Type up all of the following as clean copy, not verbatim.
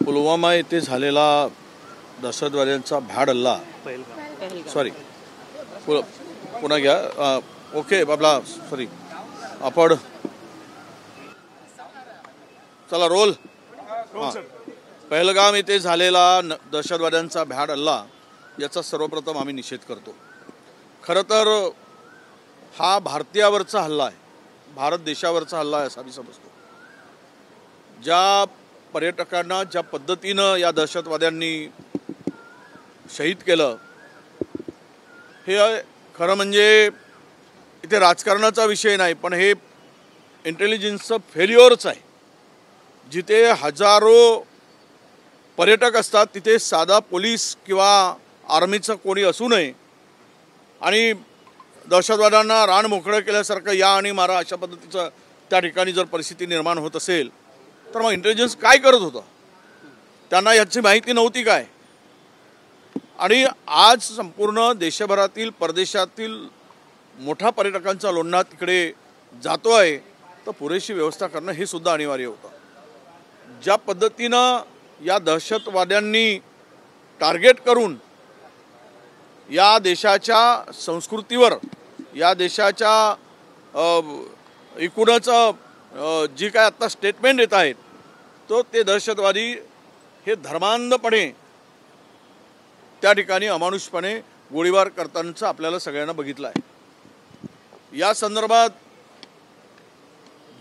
पुलवामा येथे झालेला दहशतवाद्यांचा भ्याड हल्ला सॉरी पुन्हा घ्या ओके आपला सॉरी आपण चला रोल पहलगाम येथे झालेला दहशतवाद्यांचा भ्याड हल्ला याचा सर्वप्रथम आम्ही निषेध करतो। खरं तर हा भारतीयावरचा हल्ला आहे, भारत देशावरचा हल्ला आहे असं आम्ही समजतो। ज्या पर्यटकांना ज्या पद्धतीनं या दहशतवाद्यांनी शहीद केलं हे खरं म्हणजे इथे राजकारणाचा विषय नाही, पण हे इंटेलिजन्सचं फेल्युअरच आहे। जिथे हजारो पर्यटक असतात तिथे साधा पोलीस किंवा आर्मीचं कोणी असू नये आणि दहशतवाद्यांना रान मोकळं केल्यासारखं या आणि मारा अशा पद्धतीचं त्या ठिकाणी जर परिस्थिती निर्माण होत असेल तर मग इंटेलिजन्स काय करत होतं? त्यांना याची माहिती नव्हती काय? आणि आज संपूर्ण देशभरातील परदेशातील मोठा पर्यटकांचा लोंढा तिकडे जातो आहे, तर पुरेशी व्यवस्था करणं हे सुद्धा अनिवार्य होतं। ज्या पद्धतीनं या दहशतवाद्यांनी टार्गेट करून या देशाच्या संस्कृतीवर या देशाच्या एकूणच जी काय आता स्टेटमेंट येत आहेत तो ते दहशतवादी हे धर्मांधपणे त्या ठिकाणी अमानुषपणे गोळीबार करतानाचं आपल्याला सगळ्यांना बघितलं आहे। या संदर्भात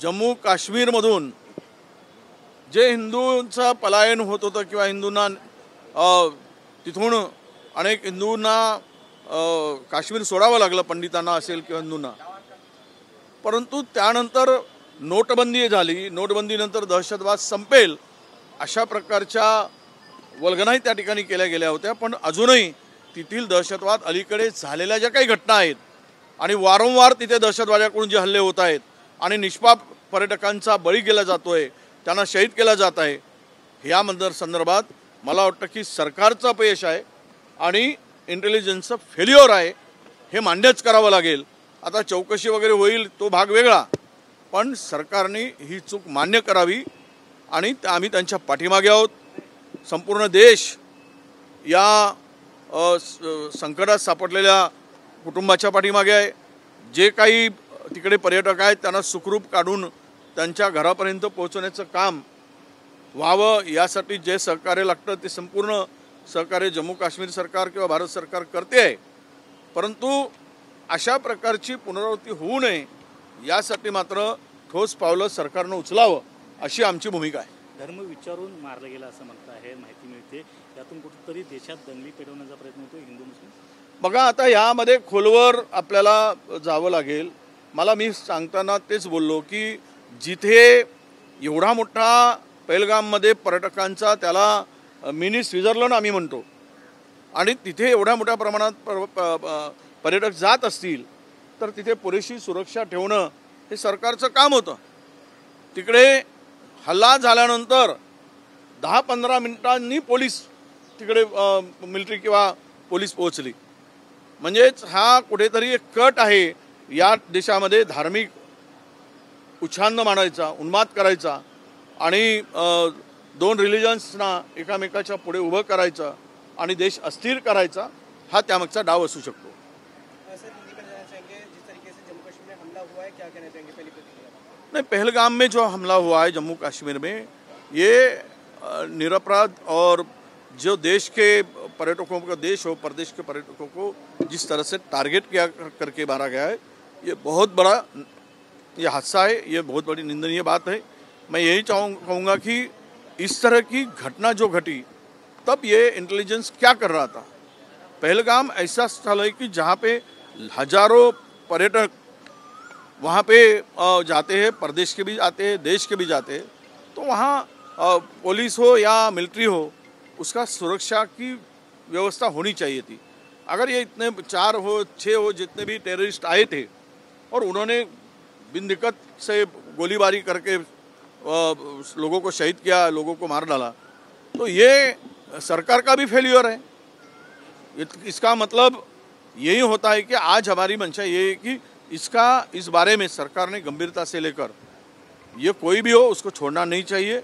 जम्मू काश्मीरमधून जे हिंदूंचं पलायन होत होतं किंवा हिंदूंना तिथून अनेक हिंदूंना काश्मीर सोडावं लागलं, पंडितांना असेल किंवा हिंदूंना, परंतु त्यानंतर नोटबंदी झाली। नोटबंदीनंतर दहशतवाद संपेल अशा प्रकारच्या वल्गनाही त्या ठिकाणी केल्या गेल्या होत्या, पण अजूनही तेथील दहशतवाद अलीकडे झालेल्या ज्या काही घटना आहेत आणि वारंवार तिथे दहशतवाद्याकडून जे हल्ले होत आहेत आणि निष्पाप पर्यटकांचा बळी केला जातोय, त्यांना शहीद केला जात आहे, या संदर्भात मला वाटतं की सरकारचं अपयश आहे आणि इंटेलिजन्सचं फेल्युअर आहे हे मान्यच करावं लागेल। आता चौकशी वगैरे होईल तो भाग वेगळा, पण सरकारने ही चूक मान्य करावी आणि आम्ही त्यांच्या पाठीमागे आहोत। संपूर्ण देश या संकटात सापडलेल्या कुटुंबाच्या पाठीमागे आहे। जे काही तिकडे पर्यटक आहेत त्यांना सुखरूप काढून त्यांच्या घरापर्यंत पोहोचवण्याचं काम व्हावं यासाठी जे सहकार्य लागतं ते संपूर्ण सहकार्य जम्मू काश्मीर सरकार किंवा भारत सरकार करते आहे, परंतु अशा प्रकारची पुनरावृत्ती होऊ नये यासाठी मात्र ठोस पावलं सरकारनं उचलावं अशी आमची भूमिका आहे। धर्म विचारून मारलं गेलं असं म्हणतं आहे, माहिती मिळते यातून कुठेतरी देशात दंगली पेटवण्याचा प्रयत्न होतो हिंदू मुस्लिम। बघा आता यामध्ये खोलवर आपल्याला जावं लागेल। मी सांगताना तेच बोललो की जिथे एवढा मोठा पहलगाममध्ये पर्यटकांचा त्याला मिनी स्वित्झर्लंड आम्ही म्हणतो आणि तिथे एवढ्या मोठ्या प्रमाणात पर्यटक जात असतील तर तिथे पुरेशी सुरक्षा ठेवणं हे सरकारचं काम होतं। तिकडे हल्ला झाल्यानंतर 10-15 मिनिटांनी पोलीस तिकडे मिलिटरी किंवा पोलीस पोहोचली, म्हणजेच हा कुठेतरी एक कट आहे या देशामध्ये धार्मिक उच्छान्न मांडायचा, उन्माद करायचा आणि दोन रिलिजन्सना एकामेकाच्या पुढे उभं करायचं आणि देश अस्थिर करायचा, हा त्यामागचा डाव असू शकतो। नहीं, पहलगाम में जो हमला हुआ है जम्मू कश्मीर में ये निरपराध और जो देश के पर्यटकों का देश हो परदेश के पर्यटकों को जिस तरह से टारगेट किया करके मारा गया है, ये बहुत बड़ा ये हादसा है, ये बहुत बड़ी निंदनीय बात है। मैं यही कहूँगा कि इस तरह की घटना जो घटी तब ये इंटेलिजेंस क्या कर रहा था। पहलगाम ऐसा स्थल है कि जहाँ पे हजारों पर्यटक वहाँ पे जाते हैं, प्रदेश के भी जाते हैं, देश के भी जाते हैं, तो वहाँ पुलिस हो या मिलिट्री हो उसका सुरक्षा की व्यवस्था होनी चाहिए थी। अगर ये इतने 4 हो 6 हो जितने भी टेररिस्ट आए थे और उन्होंने बिन दिक्कत से गोलीबारी करके लोगों को शहीद किया, लोगों को मार डाला, तो ये सरकार का भी फेल्यूर है। इसका मतलब यही होता है कि आज हमारी मंशा ये है कि इस बारे में सरकार ने गंभीरता से लेकर, ये कोई भी हो उसको छोड़ना नहीं चाहिए।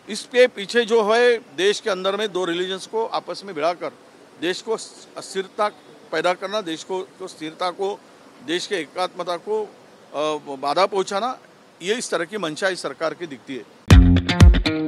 इसके पीछे जो है देश के अंदर में दो रिलीजन्स को आपस में भिड़ाकर देश को अस्थिरता पैदा करना, देश को स्थिरता को, देश के एकात्मता को बाधा पहुंचाना, ये इस तरह की मंशा इस सरकार की दिखती है।